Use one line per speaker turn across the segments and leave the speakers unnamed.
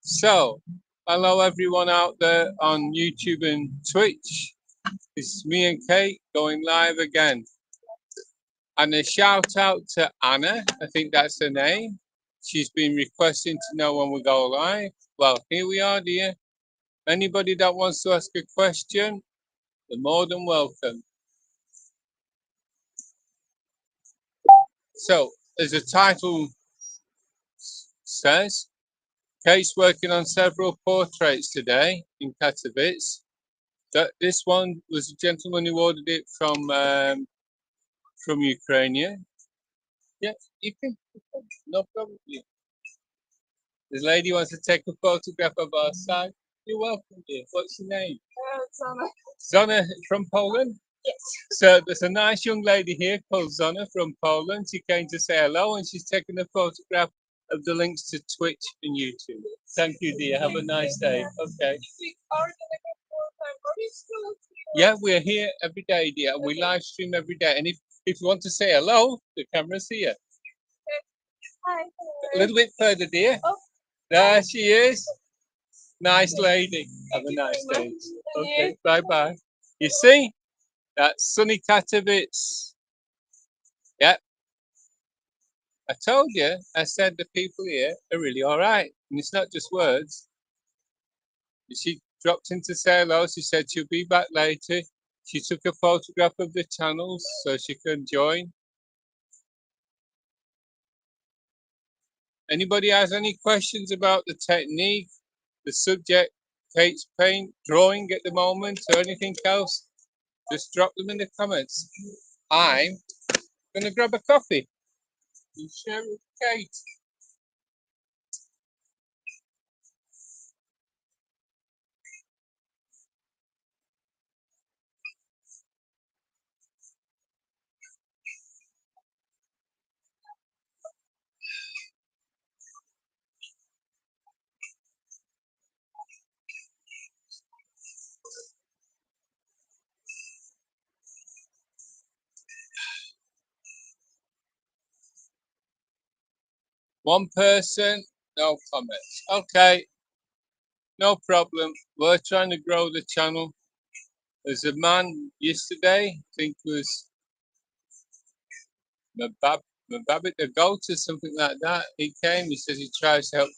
So, hello everyone out there on YouTube and Twitch. It's me and Kate going live again. And a shout out to Anna, I think that's her name. She's been requesting to know when we go live. Well, here we are, dear. Anybody that wants to ask a question, they're more than welcome. So, as the title says, Kate's working on several portraits today in Katowice. This one was a gentleman who ordered it from Ukraine. Yeah, you can, no problem. Yeah. This lady wants to take a photograph of our site. You're welcome, dear. What's your name? Zona. Zona from Poland? Yes. So there's a nice young lady here called Zona from Poland. She came to say hello and she's taking a photograph of the links to Twitch and YouTube. Thank you, dear. Have a nice day. Okay. Yeah, we're here every day, dear. And we live stream every day. And if you want to say hello, the camera's here. Hi. A little bit further, dear. Oh. There she is. Nice lady. Have a nice day. Okay, bye bye. You see, that's sunny Katowice. Yeah, I told you. I said the people here are really all right, and it's not just words. She dropped in to say hello. She said she'll be back later. She took a photograph of the channels so she can join. Anybody has any questions about the technique, the subject Kate's paint, drawing at the moment, or anything else? Just drop them in the comments. I'm gonna grab a coffee and share it with Kate. One person, no comments. Okay, no problem. We're trying to grow the channel. There's a man yesterday, I think it was Mababit the Goat or something like that. He came, he says he tries to help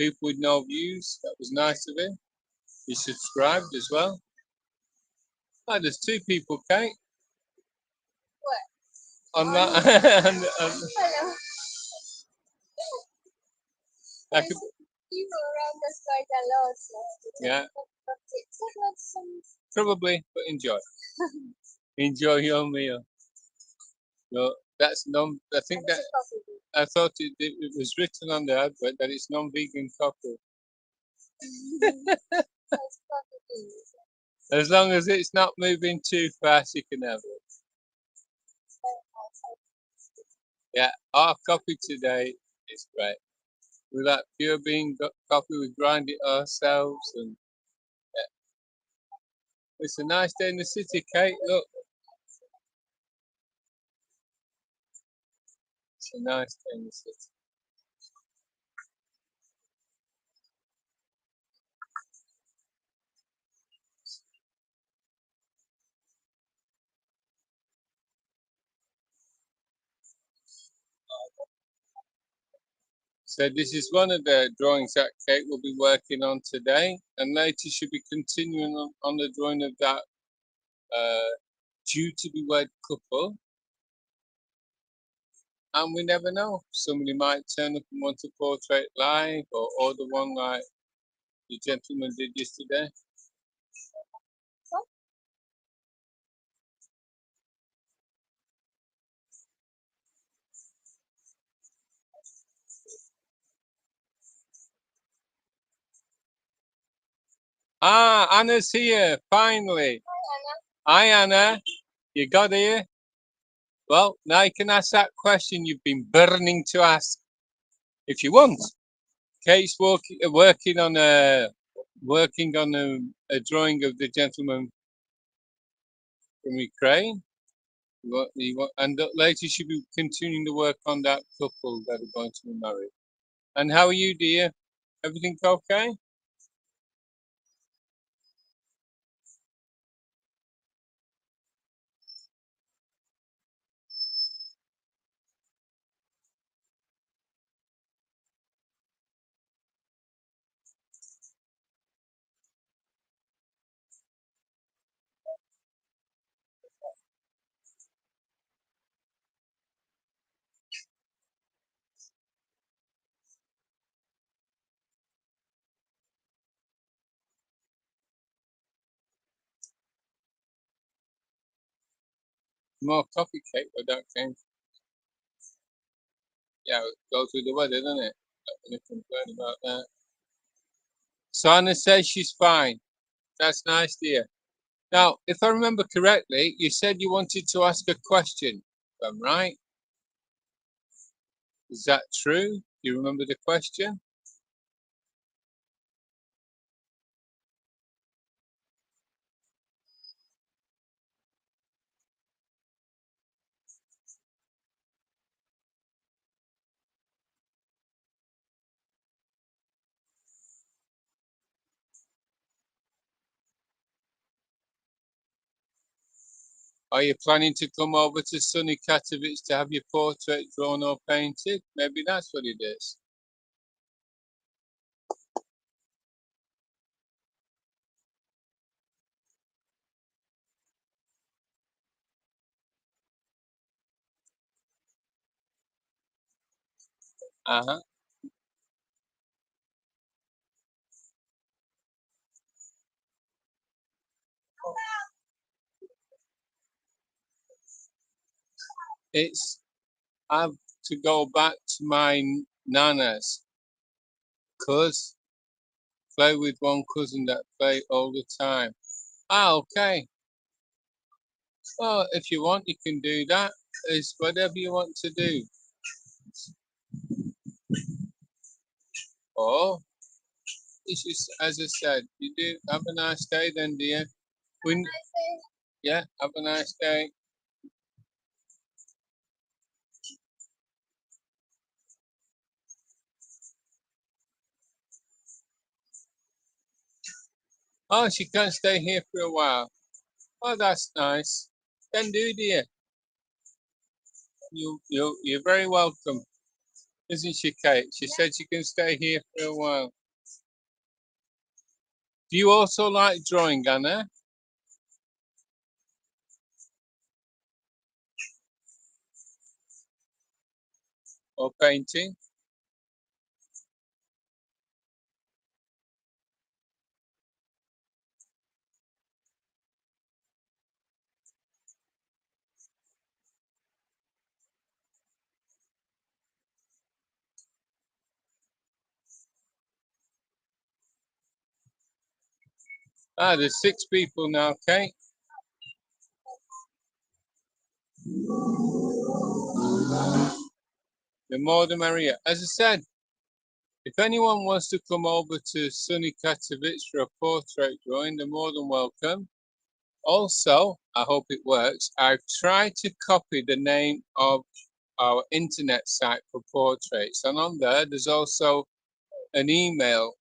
people with no views. That was nice of him. He subscribed as well. Oh, there's two people, Kate. What? On that. Hello. I could, people around us quite a lot. So yeah. Probably, but enjoy. Enjoy your meal. No, that's non. I think that I thought it was written on the advert that it's non-vegan coffee. As long as it's not moving too fast, you can have it. Yeah, our coffee today is great. We like pure bean coffee. We grind it ourselves, and yeah. It's a nice day in the city, Kate. Look, it's a nice day in the city. So this is one of the drawings that Kate will be working on today, and later she'll be continuing on the drawing of that due to be wed couple. And we never know, somebody might turn up and want to portrait live or order one like the gentleman did yesterday. Ah, Anna's here, finally. Hi, Anna. You got here? Well, now you can ask that question you've been burning to ask. If you want. Kate's working on a drawing of the gentleman from Ukraine. And later she'll be continuing to work on that couple that are going to be married. And how are you, dear? Everything okay? More coffee cake, but that came. Yeah, it goes with the weather, doesn't it? Not going to complain about that. Sana says she's fine. That's nice, dear. Now, if I remember correctly, you said you wanted to ask a question. If I'm right. Is that true? Do you remember the question? Are you planning to come over to sunny Katowice to have your portrait drawn or painted? Maybe that's what it is. Uh-huh. It's I've to go back to my nana's cause play with one cousin that play all the time. Ah, okay. Well, if you want, you can do that. It's whatever you want to do. Or it's just as I said, you do have a nice day then, dear. When, yeah, have a nice day. Oh, she can't stay here for a while. Oh, that's nice. Then do, dear. You're very welcome, isn't she, Kate? She said she can stay here for a while. Do you also like drawing, Anna, or painting? Ah, there's 6 people now, Kate. The more the merrier. As I said, if anyone wants to come over to sunny Katowice for a portrait drawing, they're more than welcome. Also, I hope it works. I've tried to copy the name of our internet site for portraits, and on there, there's also an email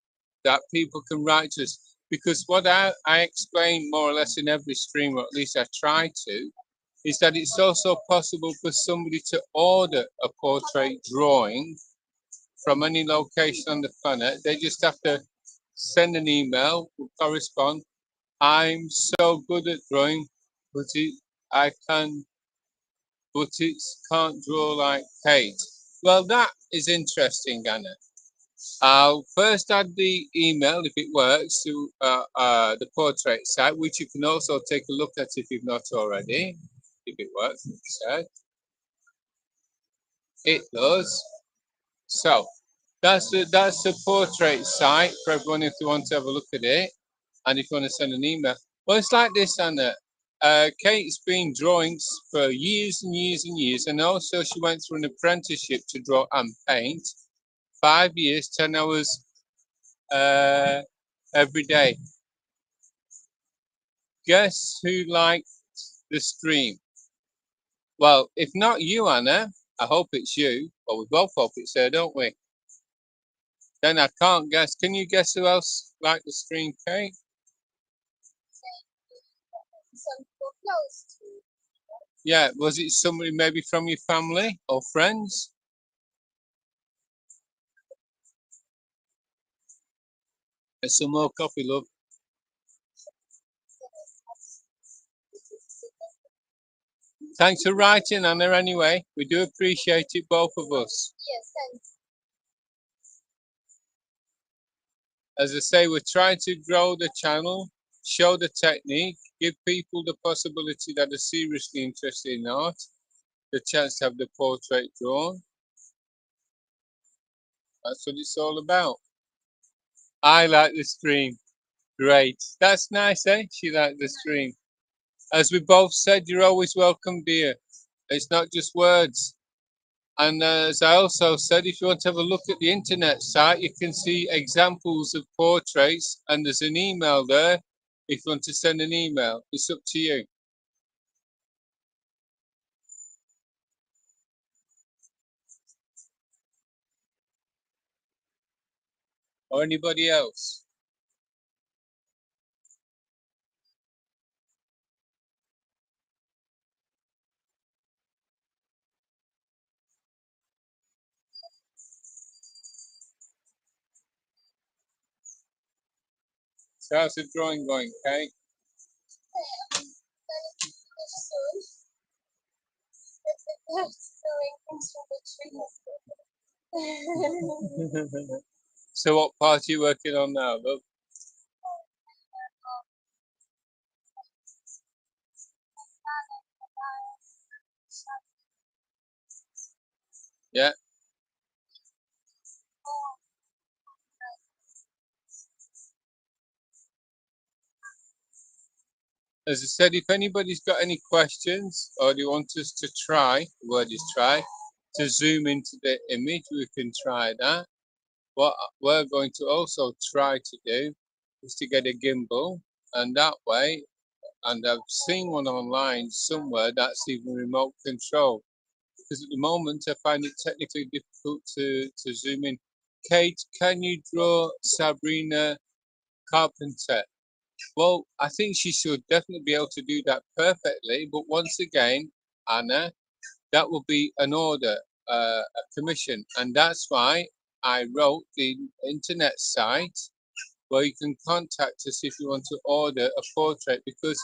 that people can write to us. Because what I explain more or less in every stream, or at least I try to, is that it's also possible for somebody to order a portrait drawing from any location on the planet. They just have to send an email, we'll correspond. I'm so good at drawing, but I can, but it can't draw like Kate. Well, that is interesting, Anna. I'll first add the email, if it works, to the portrait site, which you can also take a look at if you've not already. If it works, like I said. It does. So that's the portrait site for everyone if you want to have a look at it, and if you want to send an email. Well, it's like this, Anna. Kate's been drawing for years and years and years, and also she went through an apprenticeship to draw and paint. 5 years, 10 hours every day. Guess who liked the stream? Well, if not you, Anna, I hope it's you. Well, we both hope it's her, don't we? Then I can't guess. Can you guess who else liked the stream, Kate?
Some people close to.
Yeah, was it somebody maybe from your family or friends? There's some more coffee, love. Thanks for writing, Anna, anyway. We do appreciate it, both of us.
Yes, thanks.
As I say, we're trying to grow the channel, show the technique, give people the possibility that are seriously interested in art the chance to have the portrait drawn. That's what it's all about. I like the stream. Great. That's nice, eh? She liked the stream. As we both said, you're always welcome, dear. It's not just words. And as I also said, if you want to have a look at the internet site, you can see examples of portraits, and there's an email there. If you want to send an email, it's up to you. Or anybody else. So how's the drawing going, Kate? So what part are you working on now, love? Yeah. As I said, if anybody's got any questions or they want us to try, the word is try, to zoom into the image, we can try that. What we're going to also try to do is to get a gimbal, and that way, and I've seen one online somewhere that's even remote control. Because at the moment I find it technically difficult to zoom in. Kate, can you draw Sabrina Carpenter? Well, I think she should definitely be able to do that perfectly. But once again, Anna, that will be an order, a commission. And that's why I wrote the internet site where you can contact us if you want to order a portrait, because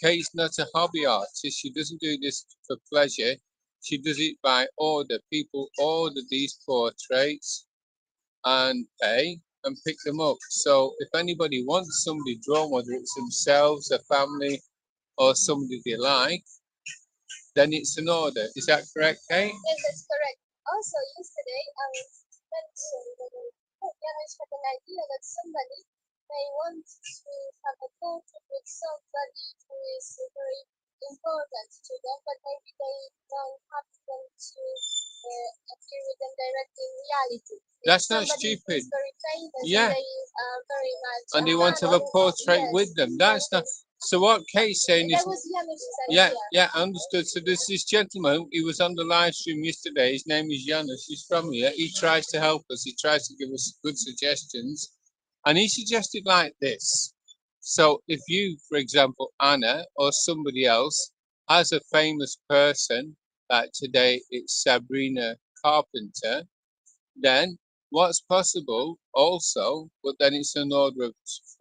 Kate's not a hobby artist. She doesn't do this for pleasure. She does it by order. People order these portraits and pay and pick them up. So if anybody wants somebody drawn, whether it's themselves, a family, or somebody they like, then it's an order. Is that correct, Kate?
Yes, that's correct. Also, yesterday I was mentioned that Janusz had an idea that somebody may want to have a portrait with somebody who is very important to them, but maybe they don't have them to appear with them directly in reality.
That's not stupid.
Very famous,
yeah.
And they very much.
And they want to have a portrait
yes.
with them. That's not. So what Kate's saying is,
that was Janusz's
yeah,
idea.
yeah, understood. So there's this gentleman. He was on the live stream yesterday. His name is Janusz. He's from here. He tries to help us. He tries to give us good suggestions, and he suggested like this. So if you, for example, Anna or somebody else, has a famous person, like today it's Sabrina Carpenter, then what's possible also, but then it's an order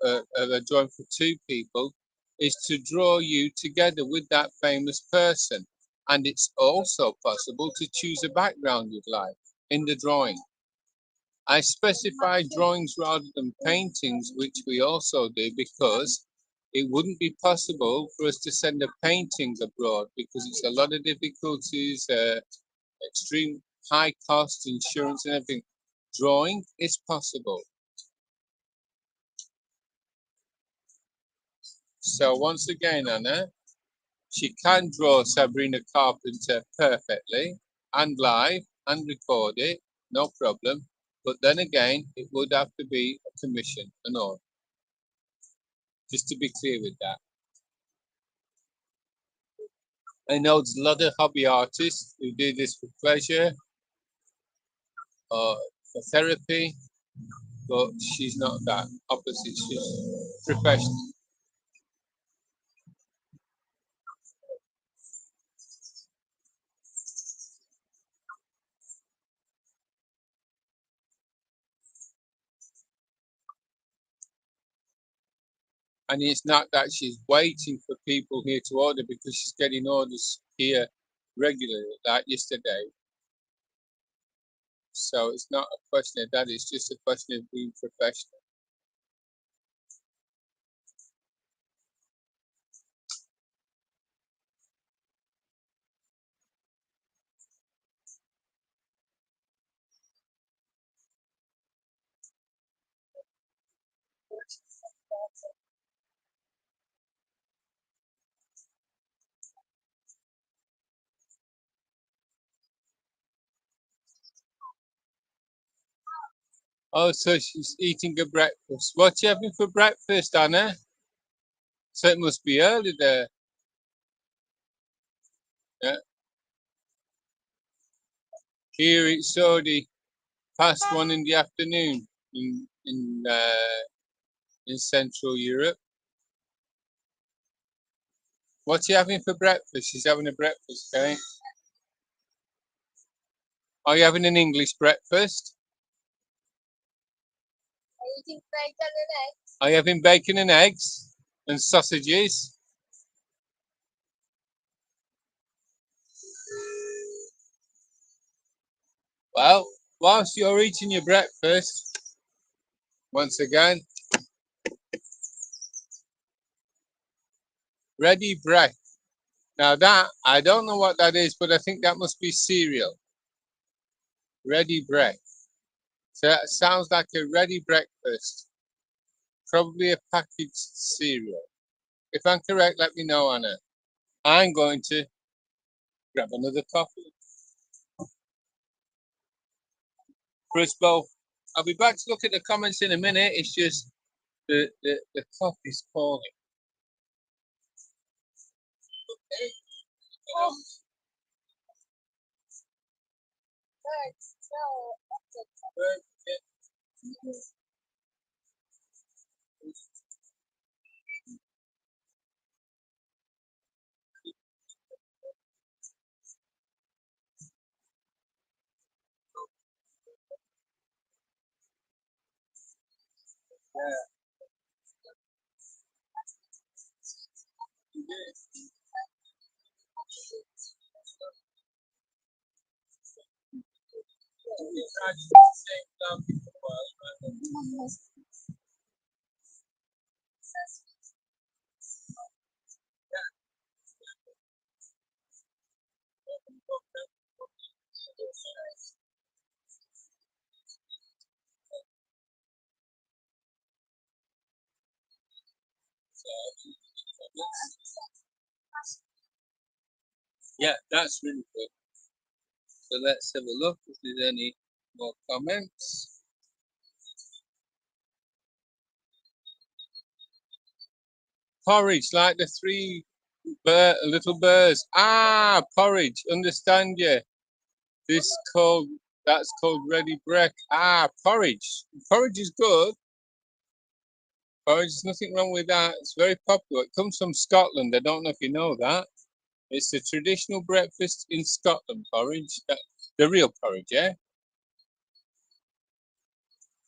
of a drawing for two people, is to draw you together with that famous person. And it's also possible to choose a background you'd like in the drawing. I specify drawings rather than paintings, which we also do, because it wouldn't be possible for us to send a painting abroad because it's a lot of difficulties, extreme high cost, insurance and everything. Drawing is possible. So once again, Anna, she can draw Sabrina Carpenter perfectly and live and record it, no problem. But then again, it would have to be a commission and all. Just to be clear with that. I know there's a lot of hobby artists who do this for pleasure or for therapy, but she's not that. Opposite, she's professional. And it's not that she's waiting for people here to order because she's getting orders here regularly, like yesterday. So it's not a question of that, it's just a question of being professional. Oh, so she's eating a breakfast. What you having for breakfast, Anna? So it must be early there. Yeah. Here it's already past 1 in the afternoon in Central Europe. What you having for breakfast? She's having a breakfast, okay? Are you having an English breakfast?
Eating bacon and eggs.
Are you having bacon and eggs and sausages? Well, whilst you're eating your breakfast, once again, ready bread. Now that, I don't know what that is, but I think that must be cereal. Ready bread. So that sounds like a ready breakfast. Probably a packaged cereal. If I'm correct, let me know, Anna. I'm going to grab another coffee for us both. I'll be back to look at the comments in a minute. It's just the coffee's calling.
Birds. No.
Yeah, that's really good. So let's have a look if there's any more comments. Porridge, like the three little birds. Ah, porridge. Understand you. This called that's called ready break. Ah, porridge. Porridge is good. Porridge, there's nothing wrong with that. It's very popular. It comes from Scotland. I don't know if you know that. It's the traditional breakfast in Scotland. Porridge. The real porridge, yeah.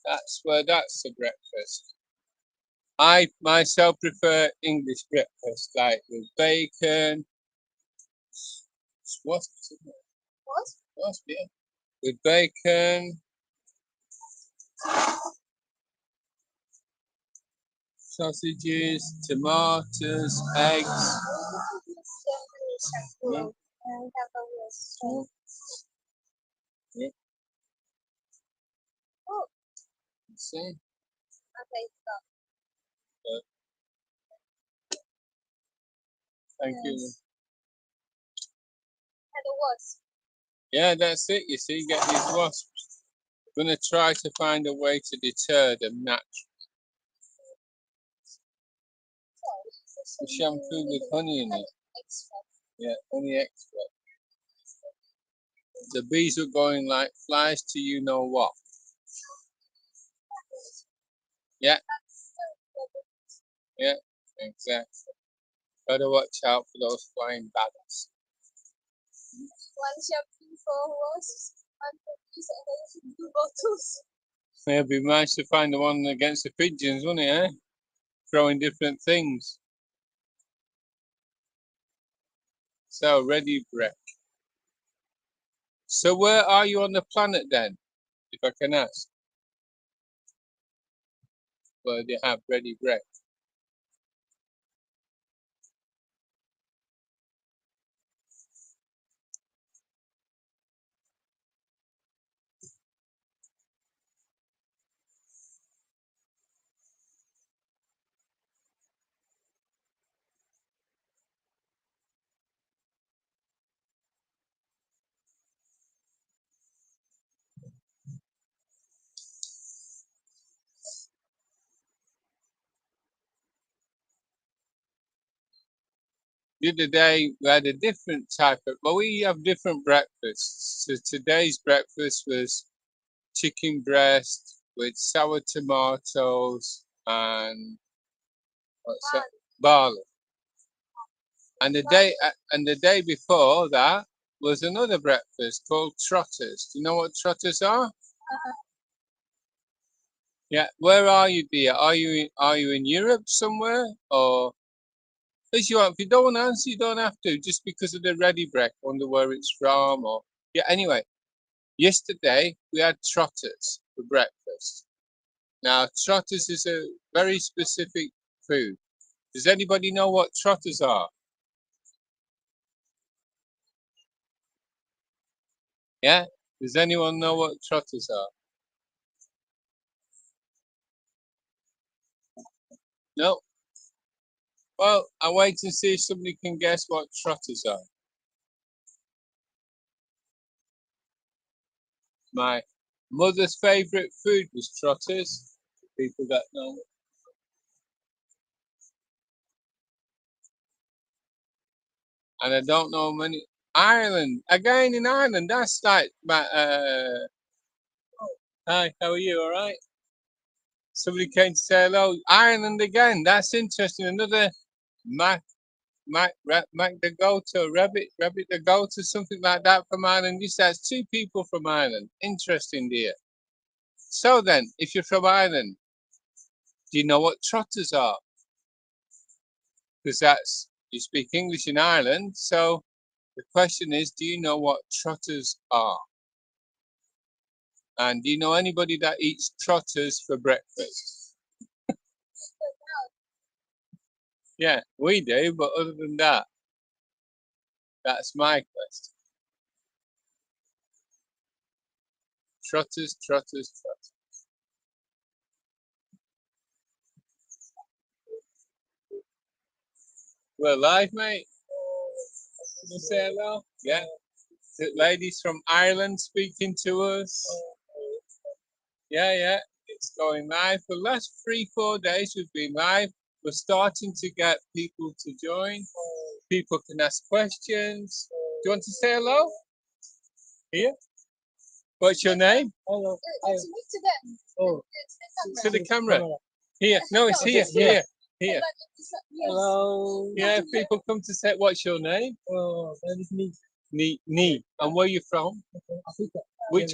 That's where that's the breakfast. I myself prefer English breakfast, like with bacon. What's yeah. With bacon, sausages, tomatoes, eggs. Yeah. Yeah.
Oh,
See?
okay, stop.
Thank you.
And the wasp.
Yeah, that's it. You see, get these wasps. I'm gonna try to find a way to deter them naturally. The shampoo with honey in it. Yeah, honey extract. The bees are going like flies to you know what. Yeah,
That's so good.
yeah, exactly. Gotta watch out for those flying bats.
One shopkeeper was unproduced and then she blew bottles.
It'd be nice to find the one against the pigeons, wouldn't it? Eh? Throwing different things. So ready, Brett. So where are you on the planet then, if I can ask? Where they have ready, Brett? The other day we had a different type of, well, we have different breakfasts. So today's breakfast was chicken breast with sour tomatoes and what's that? Barley. And the day before that was another breakfast called trotters. Do you know what trotters are? Yeah. Where are you, dear? Are you in Europe somewhere or? As you are, if you don't want to answer, you don't have to. Just because of the ready break, wonder where it's from or yeah. Anyway, yesterday we had trotters for breakfast. Now trotters is a very specific food. Does anybody know what trotters are? Yeah. Does anyone know what trotters are? No. Well, I'll wait and see if somebody can guess what trotters are. My mother's favourite food was trotters. People that know. And I don't know many. Ireland again in Ireland. That's like my. Hi, how are you? All right. Somebody came to say hello. Ireland again. That's interesting. Another Mac the Goat, Rabbit the Goat, or something like that from Ireland. This has two people from Ireland. Interesting, dear. So then, if you're from Ireland, do you know what trotters are? Because that's you speak English in Ireland. So the question is, do you know what trotters are? And do you know anybody that eats trotters for breakfast? Yeah, we do, but other than that, that's my question. Trotters, trotters, trotters. We're live, mate. Can you say hello? Yeah. The ladies from Ireland speaking to us. Yeah, yeah. It's going live. For the last 3-4 days, we've been live. We're starting to get people to join. People can ask questions. Do you want to say hello? Here? What's your name?
Hello.
It's me to them.
Oh,
It's
To
the
the camera. Here. No, it's here.
Here.
Here.
hello.
Yeah, people come to say, what's your name?
Oh, that is me.
Nee. And where you from?
Africa.
Which?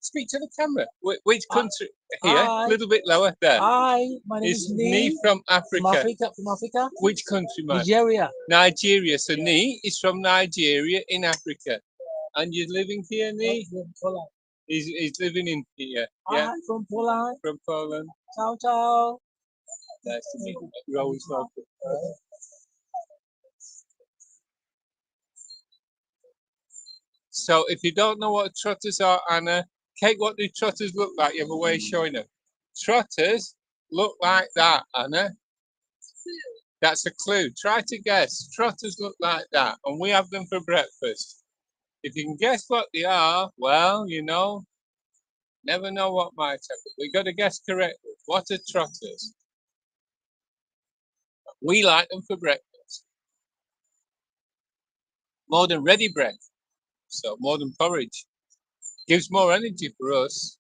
Speak to the camera. Which
Hi.
country? Here, a
Hi.
little bit lower. There.
Hi, my name
It's
is
Nee
Nee.
from
From
Africa.
Africa. From Africa.
Which country, man?
Nigeria.
Nigeria. So
Yeah.
Nee is from Nigeria in Africa. And you're living here, Nee?
From Poland.
He's living in here. Yeah,
Hi, from Poland.
from Poland.
Ciao, ciao.
Nice to meet you. You're always welcome. So if you don't know what trotters are, Anna, Kate, what do trotters look like? You have a way of showing them. Trotters look like that, Anna. That's a clue. Try to guess. Trotters look like that, and we have them for breakfast. If you can guess what they are, well, never know what might happen. We got to guess correctly. What are trotters? We like them for breakfast. More than ready bread, so more than porridge. Gives more energy for us.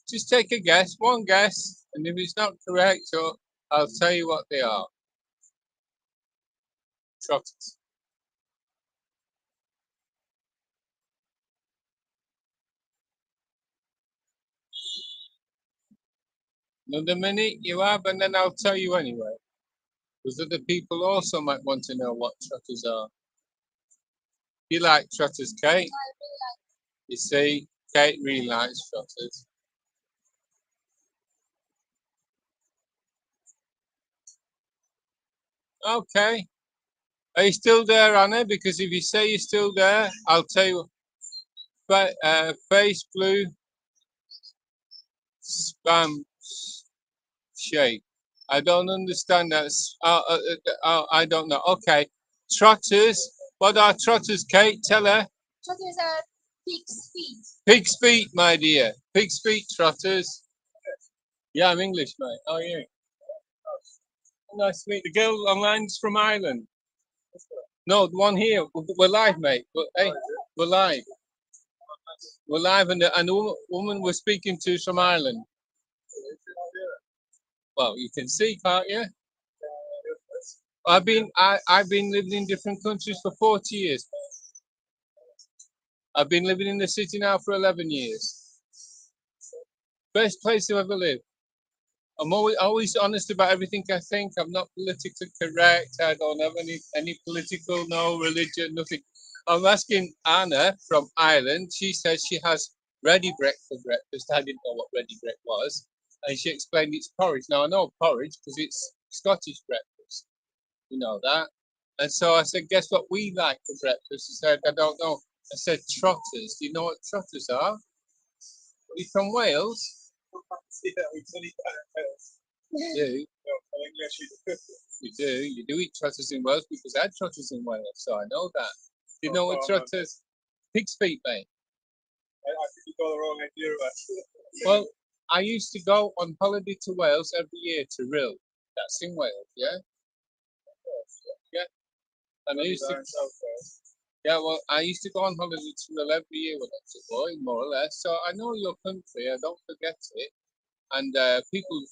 Just take a guess, one guess, and if it's not correct, so I'll tell you what they are. Trotters. Another minute you have, and then I'll tell you anyway. Because other people also might want to know what trotters are. You like trotters, Kate?
I really like
You see, Kate really likes trotters. Okay. Are you still there, Anna? Because if you say you're still there, I'll tell you. Face blue spam shape. I don't understand that. I don't know. Okay. Trotters. What are trotters, Kate? Tell her.
trotters are pig's feet.
Pig's feet, my dear. Pig's feet, trotters. Yeah, I'm English, mate. How are you? Nice to meet the girl online's from Ireland. No, the one here. We're live, mate. Hey, we're live. We're live, and the woman we're speaking to is from Ireland. Well, you can see, can't you? I've been living in different countries for 40 years. I've been living in the city now for 11 years. Best place I've ever lived. I'm always honest about everything I think. I'm not politically correct. I don't have any political, no religion, nothing. I'm asking Anna from Ireland. She says she has ready bread for breakfast. I didn't know what ready bread was, and she explained it's porridge. Now I know porridge because it's Scottish breakfast. You know that. And so I said, guess what we like for breakfast? She said, I don't know. I said, trotters. Do you know what trotters are? Are you from Wales? You do. You do. You do eat trotters in Wales because I had trotters in Wales, so I know that. Do you know what trotters? Pig's feet, mate. I think you got the wrong idea about it. Well, I used to go on holiday to Wales every year to Rhyl. That's in Wales, yeah? Yeah. And I used to. Yeah, well, I used to go on holiday to Rhyl every year when I was a boy, more or less. So I know your country. I don't forget it. And people,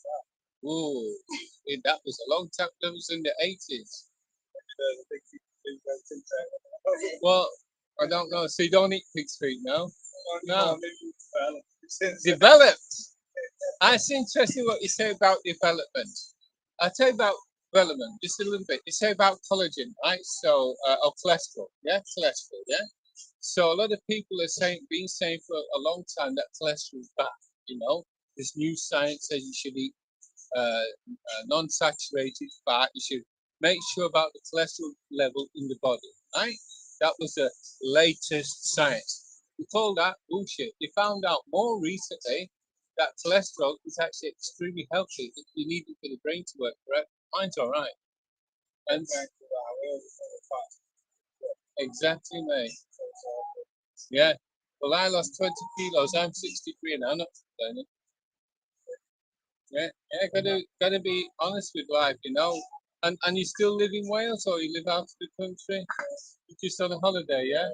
oh, that was a long time. That was in the 80s. Well, I don't know. So you don't eat pig's feet now? No. Developed. That's interesting what you say about development. I'll tell you about development just a little bit. You say about collagen, right? So, or cholesterol, yeah? Cholesterol, yeah? So a lot of people are been saying for a long time that cholesterol is bad, you know? This new science says you should eat non-saturated fat. You should make sure about the cholesterol level in the body, right? That was the latest science. We call that bullshit. You found out more recently that cholesterol is actually extremely healthy if you need it for the brain to work correct. Mine's all right. And exactly, mate. Yeah. Well, I lost 20 kilos. I'm 63 and I'm not complaining. Yeah, yeah, gotta be honest with life, you know. And you still live in Wales or you live out of the country? You're just on a holiday, yeah?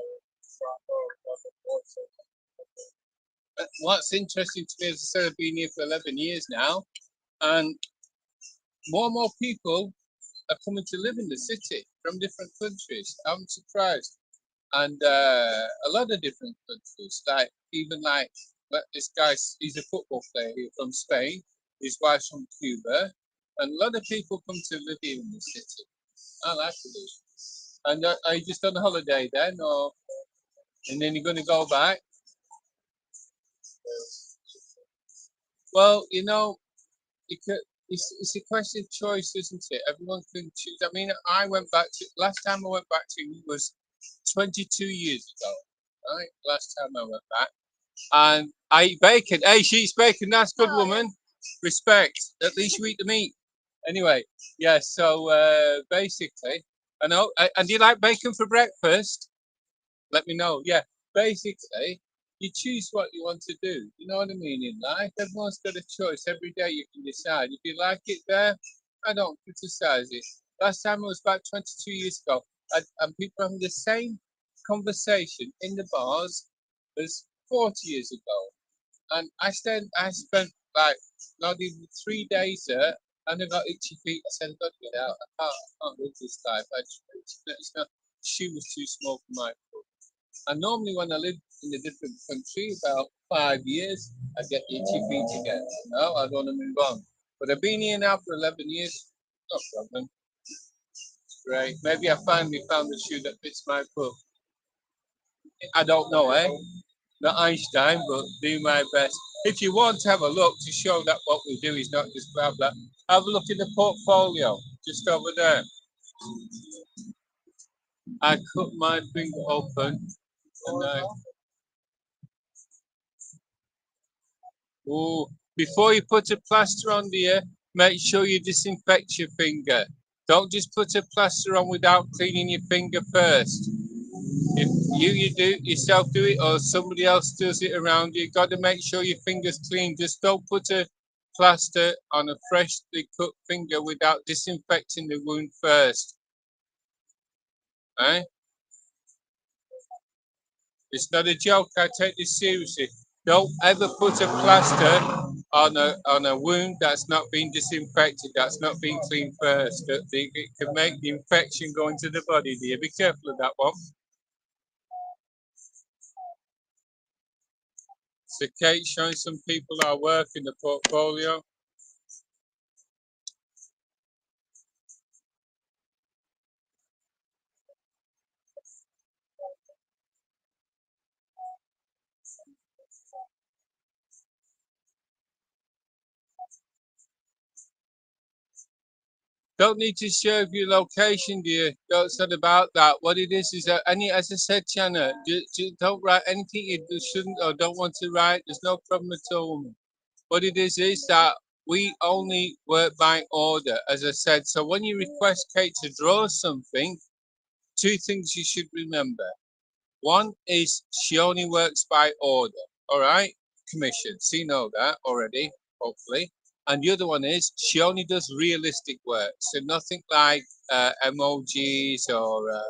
What's interesting to me is I said I've been here for 11 years now, and more and more people are coming to live in the city from different countries. I'm surprised. And a lot of different countries, like even like this guy, he's a football player here from Spain. His wife's from Cuba, and a lot of people come to live here in the city. I like to do. And are you just on holiday then, or and then you're going to go back? Well, you know, it could, it's a question of choice, isn't it? Everyone can choose. I mean, I went back to last time I went back to was 22 years ago. Right, last time I went back. And I eat bacon. Hey, she eats bacon. That's good, woman. Respect. At least you eat the meat. Anyway, yeah. So basically, I know. And do you like bacon for breakfast? Let me know. Yeah. Basically, you choose what you want to do. You know what I mean in life. Everyone's got a choice. Every day you can decide. If you like it there, I don't criticize it. Last time it was about 22 years ago, and people having the same conversation in the bars as 40 years ago. And I spent like not even 3 days there, and I got itchy feet. I said, I got to get out. I can't live this life. It's not, shoe was too small for my foot. And normally when I live in a different country, about 5 years, I get itchy feet again. No, I don't want to move on. But I've been here now for 11 years. No problem. It's great. Maybe I finally found a shoe that fits my foot. I don't know, eh? Not Einstein, but do my best. If you want to have a look to show that what we do is not just blah blah, have a look in the portfolio just over there. I cut my finger open and before you put a plaster on there, make sure you disinfect your finger. Don't just put a plaster on without cleaning your finger first. If you do yourself do it or somebody else does it around you, got to make sure your finger's clean. Just don't put a plaster on a freshly cut finger without disinfecting the wound first. Eh? It's not a joke. I take this seriously. Don't ever put a plaster on a wound that's not been disinfected, that's not been cleaned first. It can make the infection go into the body. Dear, be careful of that one. So Kate showing some people our work in the portfolio. Don't need to show your location, dear. Don't say about that. What it is that as I said, Chana, don't write anything you shouldn't or don't want to write. There's no problem at all. What it is that we only work by order, as I said. So when you request Kate to draw something, two things you should remember. One is she only works by order. All right, commission. So you know that already, hopefully. And the other one is she only does realistic work, so nothing like emojis or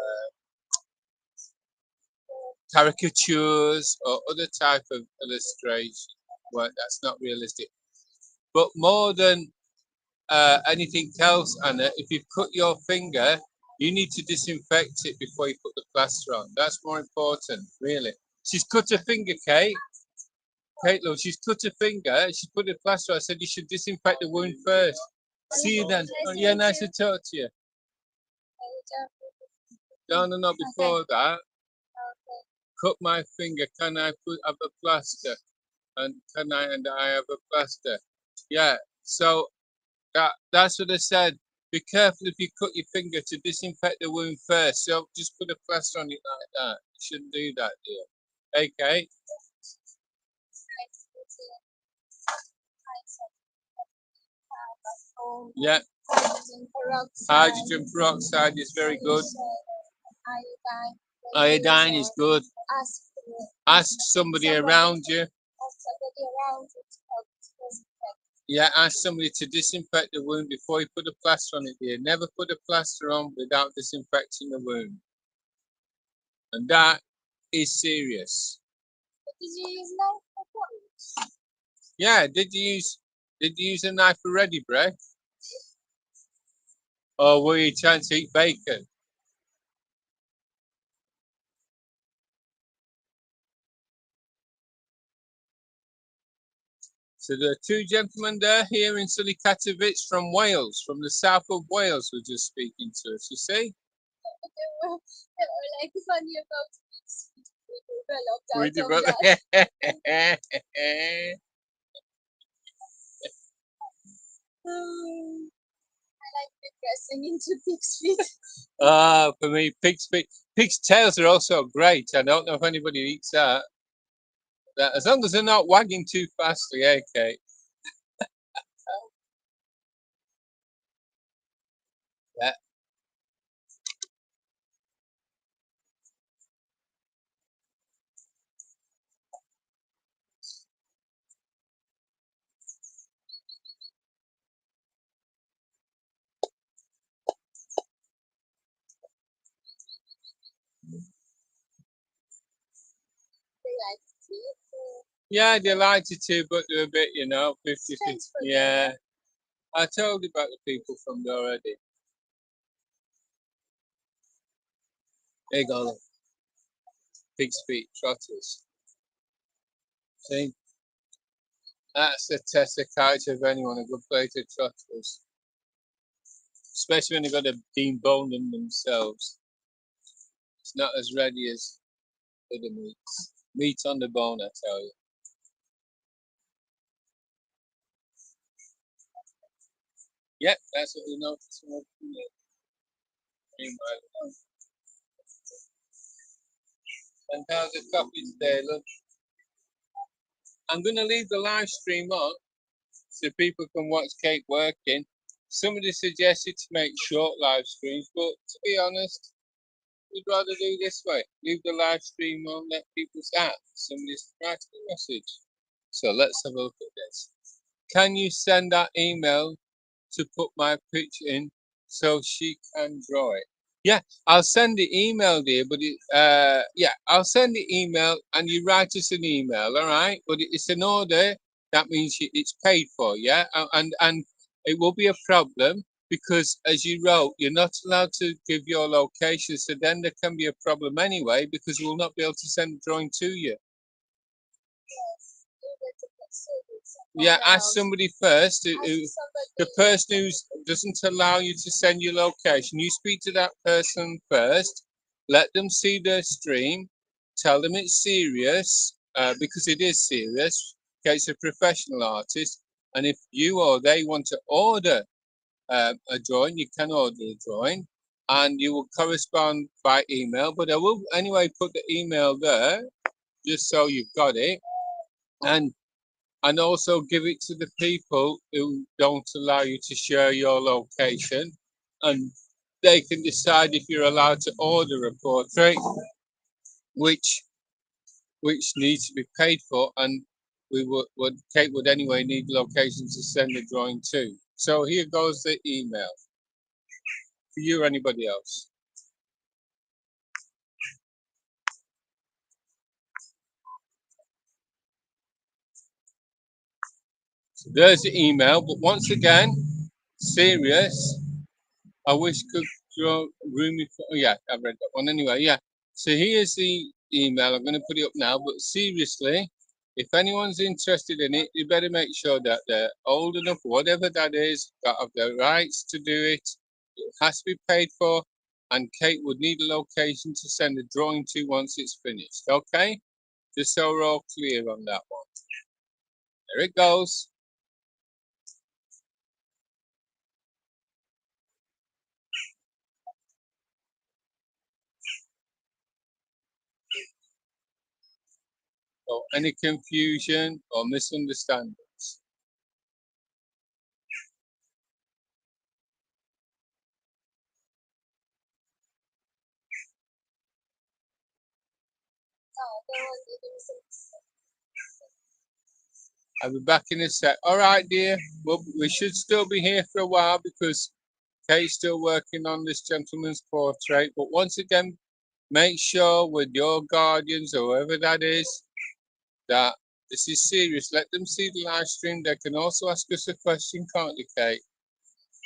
caricatures or other type of illustration work. That's not realistic. But more than anything else, Anna, if you've cut your finger, you need to disinfect it before you put the plaster on. That's more important, really. She's cut her finger, Kate. Kate, love, she's cut her finger. She's put the plaster on. I said you should disinfect the wound first. See you then. Oh, yeah, nice to talk to you. No, before that, cut my finger. Can I have a plaster? And I have a plaster? Yeah. So that's what I said. Be careful if you cut your finger to disinfect the wound first. So just put a plaster on it like that. You shouldn't do that, dear. Okay. Yeah. Hydrogen peroxide is very good. Iodine is good. Ask somebody around you. Yeah, ask somebody to disinfect the wound before you put a plaster on it, dear. Never put a plaster on without disinfecting the wound. And that is serious.
Did you use knife?
Yeah, did you use a knife for ready bread? Or were you trying to eat bacon? So there are two gentlemen there here in sunny Katowice from Wales, from the south of Wales, were just speaking to us, you see?
They were like funny about we developed
that.
I like regressing into pig's feet.
For me, pig's tails are also great. I don't know if anybody eats that. As long as they're not wagging too fastly, okay. Yeah.
They like teeth.
Yeah, they liked it too, but they're a bit, 50-50.
Thanks for that.
Yeah, I told you about the people from there already. There you go, look. Pig's feet, trotters. See, that's the test of character of anyone, a good plate of trotters. Especially when they've got a bean bone in themselves. It's not as ready as other meats. Meat on the bone, I tell you. Yep, that's what we noticed. And how's the coffee today? Look, I'm going to leave the live stream on so people can watch Kate working. Somebody suggested to make short live streams, but to be honest, we'd rather do this way. Leave the live stream on, let people start. Somebody's writing a message. So let's have a look at this. Can you send that email to put my picture in so she can draw it? Yeah, I'll send the email, dear, but yeah, I'll send the email and you write us an email, all right? But it's an order. That means it's paid for, yeah? And it will be a problem because, as you wrote, you're not allowed to give your location. So then there can be a problem anyway because we'll not be able to send the drawing to you. Yeah, ask somebody first. The person who doesn't allow you to send your location, you speak to that person first. Let them see the stream. Tell them it's serious because it is serious. Okay, it's a professional artist, and if you or they want to order a drawing, you can order a drawing, and you will correspond by email. But I will anyway put the email there just so you've got it, and also give it to the people who don't allow you to share your location, and they can decide if you're allowed to order a portrait, which needs to be paid for, and Kate would anyway need locations to send the drawing to. So here goes the email for you or anybody else. So there's the email, but once again, serious. I wish could draw roomy. Oh, yeah, I've read that one anyway. Yeah. So here's the email. I'm going to put it up now. But seriously, if anyone's interested in it, you better make sure that they're old enough, whatever that is, that have the rights to do it. It has to be paid for, and Kate would need a location to send the drawing to once it's finished. Okay, just so we're all clear on that one. There it goes. So any confusion or misunderstandings? I'll be back in a sec. All right, dear. Well, we should still be here for a while because Kate's still working on this gentleman's portrait. But once again, make sure with your guardians or whoever that is that this is serious. Let them see the live stream. They can also ask us a question, can't they, Kate?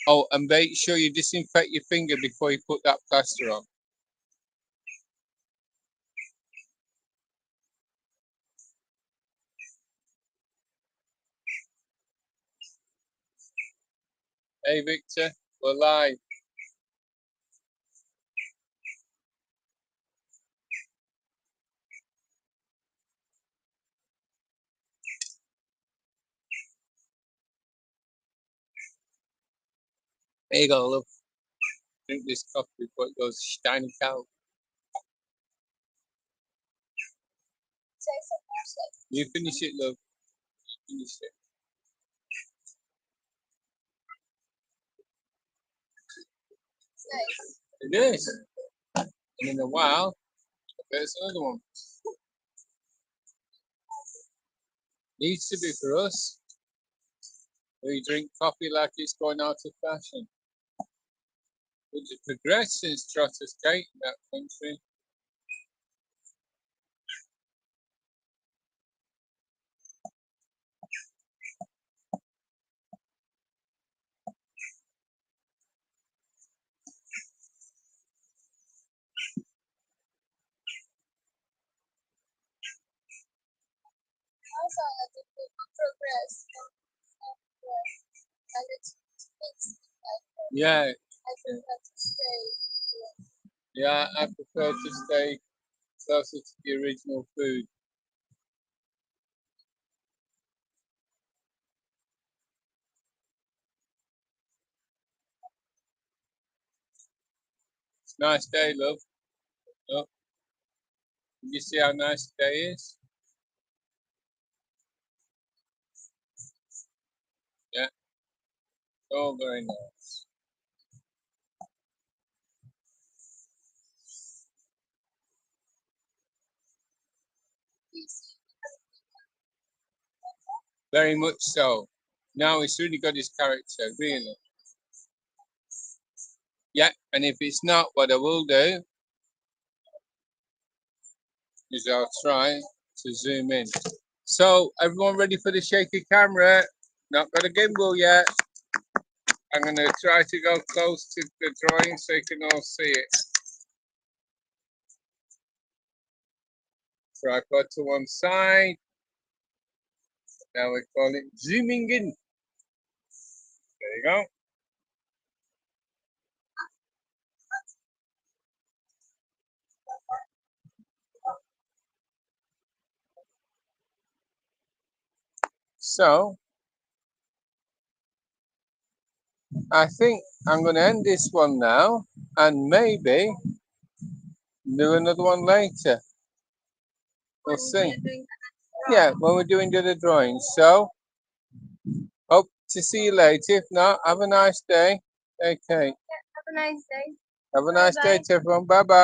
Oh, and make sure you disinfect your finger before you put that plaster on. Hey, Victor, we're live. There you go, love. Drink this coffee before it goes shiny cow. You finish it, love. Finish it. It is. And in a while, there's another one. Needs to be for us. We drink coffee like it's going out of fashion. Would you progress since Trotter's Gate in that country? Yeah,
I prefer to stay here.
yeah, I prefer to stay closer to the original food. It's a nice day, love. Look, you see how nice the day is? Yeah, all very nice.
Please,
Very much so. Now it's really got his character, really. Yeah, and if it's not, what I will do is I'll try to zoom in. So, everyone ready for the shaky camera? Not got a gimbal yet. I'm going to try to go close to the drawing so you can all see it. Tripod to one side. Now we call it zooming in. There you go. So, I think I'm going to end this one now and maybe do another one later. We'll see. Yeah, when we're doing the other drawings. So, hope to see you later. If not, have a nice day. Okay.
have a nice day.
Have a nice day
Bye-bye.
to everyone. Bye bye.